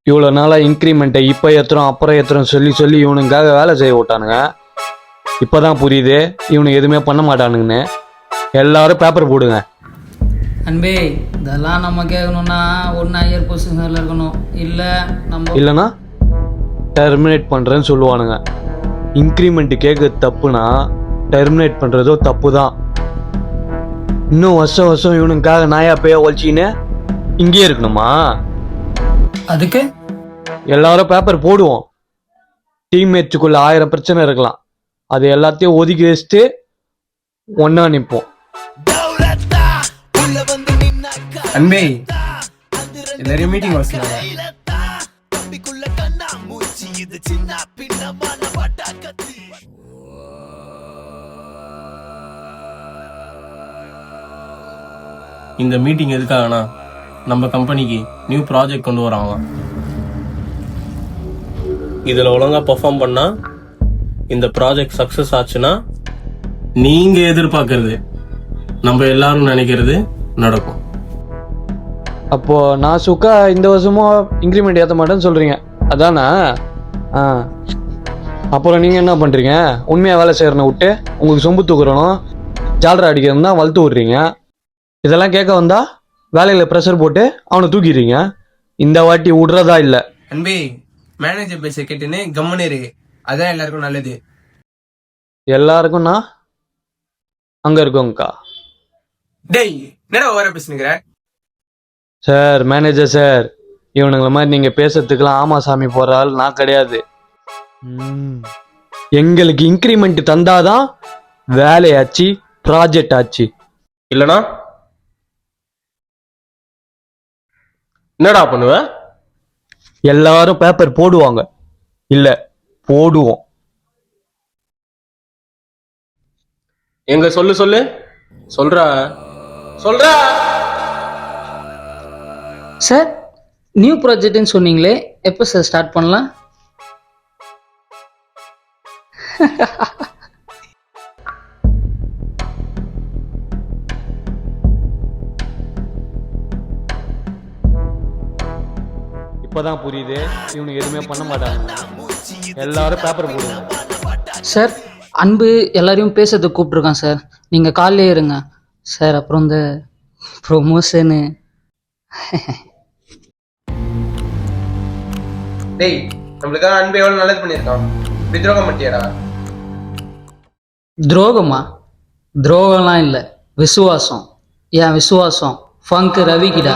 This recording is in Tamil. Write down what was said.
இவ்வளோ நாளாக இன்க்ரிமெண்ட்டை இப்போ ஏற்றுறோம் அப்புறம் ஏற்றுறோம் சொல்லி சொல்லி இவனுக்காக வேலை செய்ய விட்டானுங்க. இப்போ தான் புரியுது இவனுக்கு எதுவுமே பண்ண மாட்டானுங்கன்னு. எல்லாரும் பேப்பர் போடுங்க. அன்பே, இதெல்லாம் நம்ம கேட்கணும்னா ஒன்று ஹையர் பொசிஷனில் இருக்கணும், இல்லை இல்லைன்னா டெர்மினேட் பண்ணுறேன்னு சொல்லுவானுங்க. இன்க்ரிமெண்ட் கேட்குறது தப்புனா டெர்மினேட் பண்ணுறதோ தப்பு தான். இன்னும் வருஷம் வருஷம் இவனுக்காக நாயா பேய ஒழிச்சின்னு இங்கேயே இருக்கணுமா? அதுக்கு எல்லாரும் பேப்பர் போடுவோம். டீம்மேட்ஸுக்குள்ள 1000 பிரச்சனை இருக்கலாம், அது எல்லாத்தையும் ஒதுக்கி வச்சுட்டு ஒன்னா நிற்போம். அன்பே, எல்லாரையும் மீட்டிங் வச்சுனாங்க. இந்த மீட்டிங் எதுக்காகனா நம்ம கம்பெனிக்கு நியூ ப்ராஜெக்ட் கொண்டு வராங்க. இதுல ஒழுங்கா பெர்ஃபார்ம் பண்ணா இந்த ப்ராஜெக்ட் சக்சஸ் ஆச்சுன்னா நீங்க எதிர்பார்க்கறது நம்ம எல்லாரும் நினைக்கிறது நடக்கும். அப்போ நான் சுக்கா இந்த வருஷமும் இன்க்ரிமெண்ட் ஏற்ற மாட்டேன்னு சொல்றீங்க அதானா? அப்புறம் நீங்க என்ன பண்றீங்க? உண்மையா வேலை செய்யறன விட்டு உங்களுக்கு சொம்பு தூக்குறணும் ஜாலரா அடிக்கிறதுனா வளர்த்து விடுறீங்க. இதெல்லாம் கேட்க வந்தா வேலையில ப்ரெஷர் போட்டு அவனை தூக்கிடுறீங்க. இந்த வாட்டி விடுறதா இல்லை. அன்பே, மேனேஜர் பேச கேட்டுன்னு கம்மனேரு, அதான் எல்லாருக்கும் நல்லது. எல்லாருக்கும் நான் அங்க இருக்கோங்கக்கா. டேய், என்னடா ஓவரா பேசுனுங்கிற? சார், மேனேஜர் சார், இவனுங்களை மாதிரி நீங்க பேசுறதுக்கெல்லாம் ஆமா சாமி போற ஆள் நான் கிடையாது. எங்களுக்கு இன்க்ரிமெண்ட் தந்தாதான் வேலையாச்சு, ப்ராஜெக்ட் ஆச்சு. இல்லனா என்னடா பண்ணுவ? எல்லாரும் பேப்பர் போடுவாங்க, இல்ல போடுவோம். எங்க சொல்லு சொல்லு சொல்றா சொல்றா. சார், நியூ ப்ராஜெக்ட்னு சொன்னீங்களே, எப்போ சார் ஸ்டார்ட் பண்ணலாம்? இப்பதான் புரியுது இவனுக்கு எதுவுமே பண்ண மாட்டாங்க. எல்லாரும் பேப்பர் போடுவாங்க. சார், அன்பு எல்லாரையும் பேசுறதுக்கு கூப்பிட்ருக்கான் சார், நீங்கள் காலையிலே இருங்க சார். அப்புறம் இந்த ப்ரொமோஷனு. டேய், நம்மளுக்காக அன்பு எவ்வளவு நல்லது பண்ணியிருக்கான், வித்ரோகம் பண்ணிட்டியாடா? துரோகமா? துரோகம்லாம் இல்லை, விசுவாசம். என் விசுவாசம் ஃபங்க் ரவிக்கிடா.